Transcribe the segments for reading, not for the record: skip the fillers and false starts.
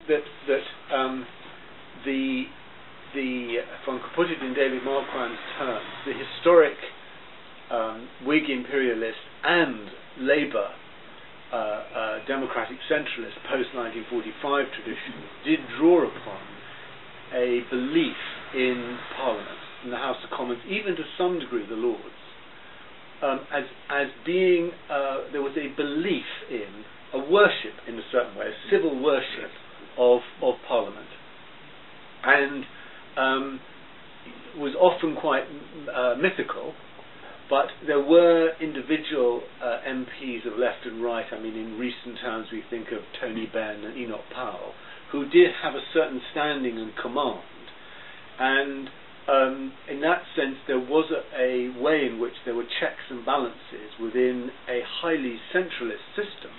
if one could put it in David Marquand's terms, the historic Whig imperialist and Labour democratic centralist post-1945 tradition did draw upon a belief in Parliament, in the House of Commons, even to some degree the Lords, as being, there was a belief in a worship, in a certain way, a civil worship of Parliament, and was often quite mythical. But there were individual MPs of left and right. I mean, in recent times we think of Tony Benn and Enoch Powell, who did have a certain standing and command. And in that sense, there was a way in which there were checks and balances within a highly centralist system,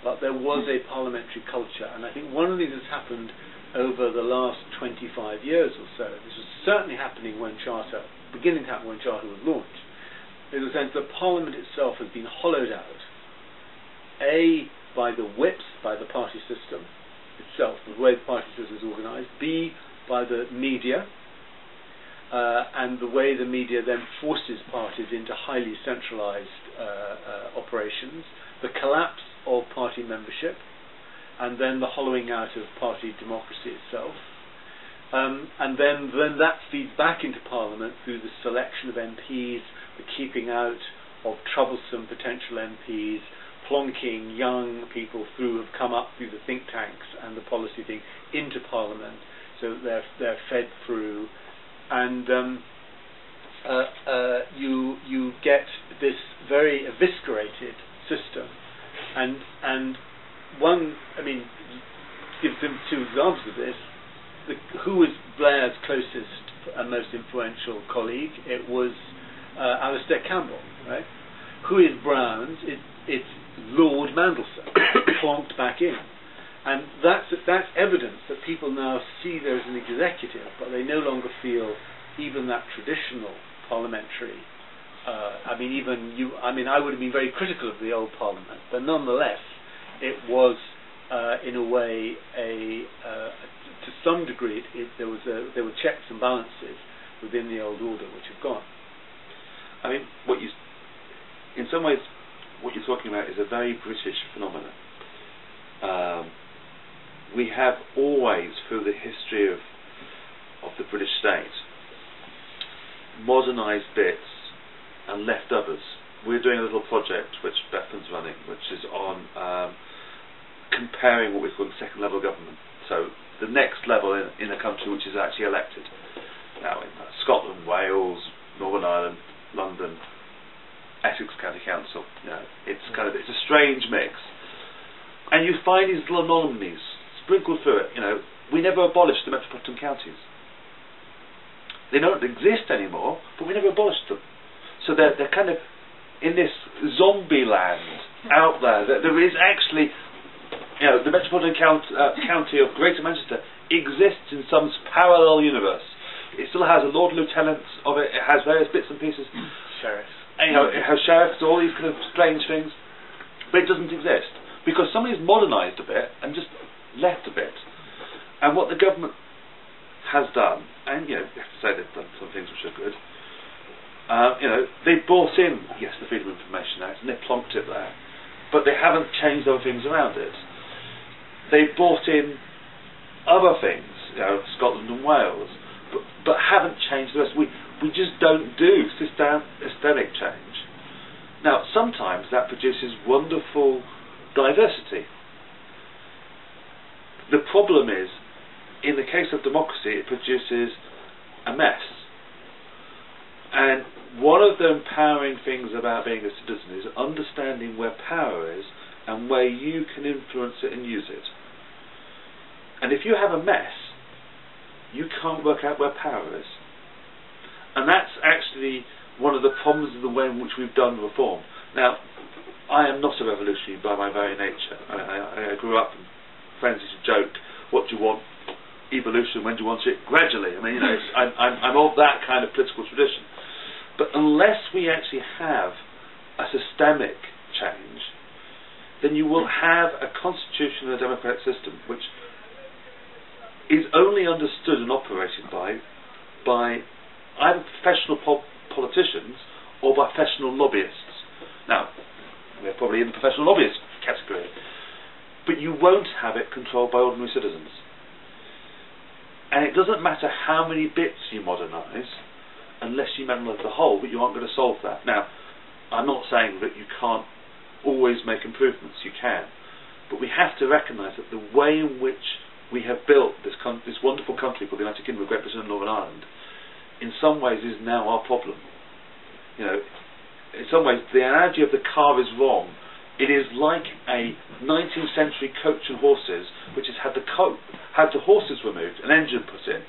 but there was a parliamentary culture. And I think one of the things that's happened over the last 25 years or so, this was certainly happening beginning to happen when Charter was launched, in the sense that Parliament itself has been hollowed out, A, by the whips, by the party system itself, the way the party system is organised, B, by the media, and the way the media then forces parties into highly centralised operations, the collapse of party membership, and then the hollowing out of party democracy itself. And then that feeds back into Parliament through the selection of MPs, the keeping out of troublesome potential MPs, plonking young people who have come up through the think tanks and the policy thing into Parliament, so that they're fed through, and you get this very eviscerated system. And one, I mean, to give them two examples of this. Who was Blair's closest and most influential colleague? It was Alistair Campbell, right? Who is Brown's? It's Lord Mandelson, plonked back in, and that's evidence that people now see there as an executive, but they no longer feel even that traditional parliamentary. I would have been very critical of the old Parliament, but nonetheless, it was in a way to some degree there were checks and balances within the old order which have gone. I mean, in some ways, what you're talking about is a very British phenomenon. We have always, through the history of the British state, modernised bits and left others. We're doing a little project which Bethan's running, which is on comparing what we call the second level government. So the next level in a country which is actually elected. Now in Scotland, Wales, Northern Ireland, London, Essex County Council, it's a strange mix. And you find these little anomalies sprinkled through it. We never abolished the metropolitan counties. They don't exist anymore, but we never abolished them. So they're kind of in this zombie land out there. There is actually, the metropolitan county of Greater Manchester exists in some parallel universe. It still has a Lord Lieutenant of it. It has various bits and pieces. Sheriffs. And, it has sheriffs, all these kind of strange things, but it doesn't exist because somebody's modernised a bit and just left a bit. And what the government has done, and you have to say they've done some things which are good. They brought in, yes, the Freedom of Information Act, and they plonked it there, but they haven't changed other things around it. They brought in other things, Scotland and Wales, but haven't changed the rest. We just don't do systemic change. Now, sometimes that produces wonderful diversity. The problem is, in the case of democracy, it produces a mess. And one of the empowering things about being a citizen is understanding where power is and where you can influence it and use it. And if you have a mess, you can't work out where power is. And that's actually one of the problems of the way in which we've done reform. Now, I am not a revolutionary by my very nature. I grew up, and friends used to joke, what do you want? Evolution, when do you want it? Gradually. I'm of that kind of political tradition. But unless we actually have a systemic change, then you will have a constitution and a democratic system which is only understood and operated by either professional politicians or by professional lobbyists. Now, we're probably in the professional lobbyist category, but you won't have it controlled by ordinary citizens. And it doesn't matter how many bits you modernise, unless you modernise the whole, but you aren't going to solve that. Now, I'm not saying that you can't always make improvements, you can, but we have to recognise that the way in which we have built this wonderful country called the United Kingdom of Great Britain and Northern Ireland, in some ways is now our problem. You know, in some ways the analogy of the car is wrong. It is like a 19th century coach and horses, which has had the horses removed, an engine put in,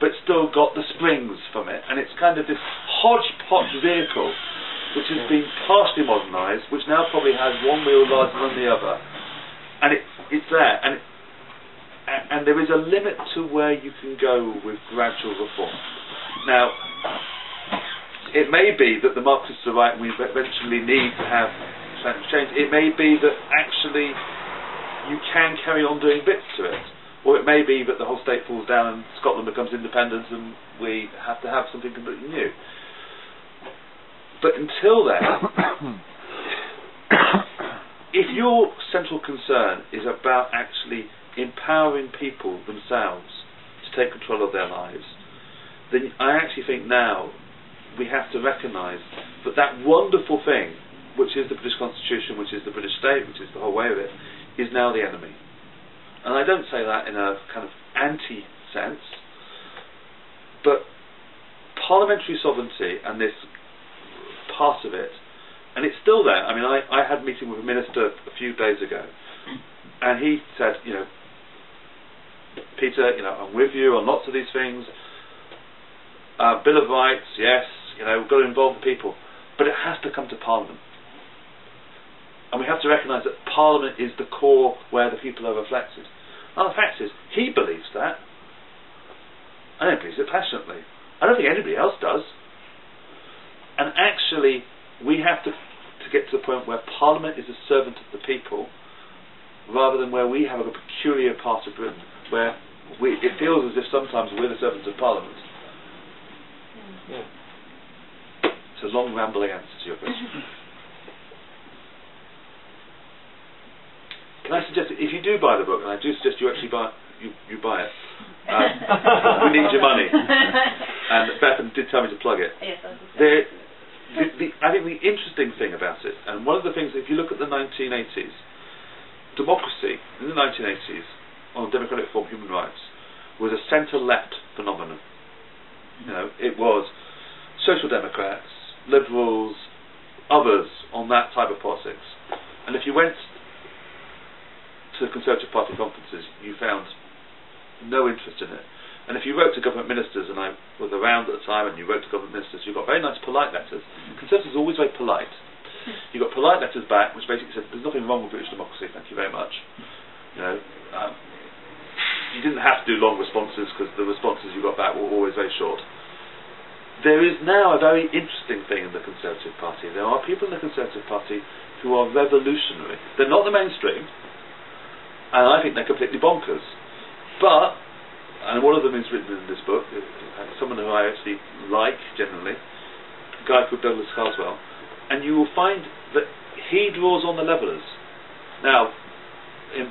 but still got the springs from it, and it's kind of this hodgepodge vehicle which has been partially modernised, which now probably has one wheel larger than the other, and it's there, and there is a limit to where you can go with gradual reform. Now, it may be that the Marxists are right and we eventually need to have change. It may be that actually you can carry on doing bits to it, or it may be that the whole state falls down and Scotland becomes independent and we have to have something completely new. But until then, if your central concern is about actually empowering people themselves to take control of their lives, then I actually think now we have to recognise that wonderful thing, which is the British Constitution, which is the British state, which is the whole way of it, is now the enemy. And I don't say that in a kind of anti-sense, but parliamentary sovereignty and this part of it, and it's still there. I mean, I had a meeting with a minister a few days ago, and he said, you know, Peter, you know, I'm with you on lots of these things. Bill of Rights, yes, you know, we've got to involve the people, but it has to come to Parliament. And we have to recognise that Parliament is the core where the people are reflected. And the fact is, he believes that. I don't believe it passionately. I don't think anybody else does. And actually, we have to get to the point where Parliament is a servant of the people, rather than where we have a peculiar part of Britain, where it feels as if sometimes we're the servants of Parliament. Yeah. It's a long, rambling answer to your question. Can I suggest, if you do buy the book, and I do suggest you actually buy it, we need your money. And Bethan did tell me to plug it. Yes, I think the interesting thing about it, and one of the things, if you look at the 1980s, democracy in the 1980s on democratic reform, human rights, was a centre-left phenomenon. You know, it was social democrats, liberals, others on that type of politics. And if you went to the Conservative Party conferences, you found no interest in it. And if you wrote to government ministers, and I was around at the time, and you wrote to government ministers, you got very nice polite letters. Conservatives are always very polite. You got polite letters back, which basically said, there's nothing wrong with British democracy, thank you very much. You know, you didn't have to do long responses, because the responses you got back were always very short. There is now a very interesting thing in the Conservative Party. There are people in the Conservative Party who are revolutionary. They're not the mainstream, and I think they're completely bonkers. But, and one of them is written in this book, someone who I actually like generally, a guy called Douglas Carswell, and you will find that he draws on the levellers. Now,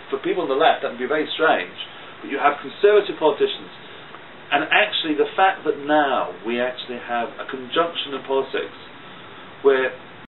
for people on the left, that would be very strange, but you have conservative politicians, and actually the fact that now we actually have a conjunction in politics where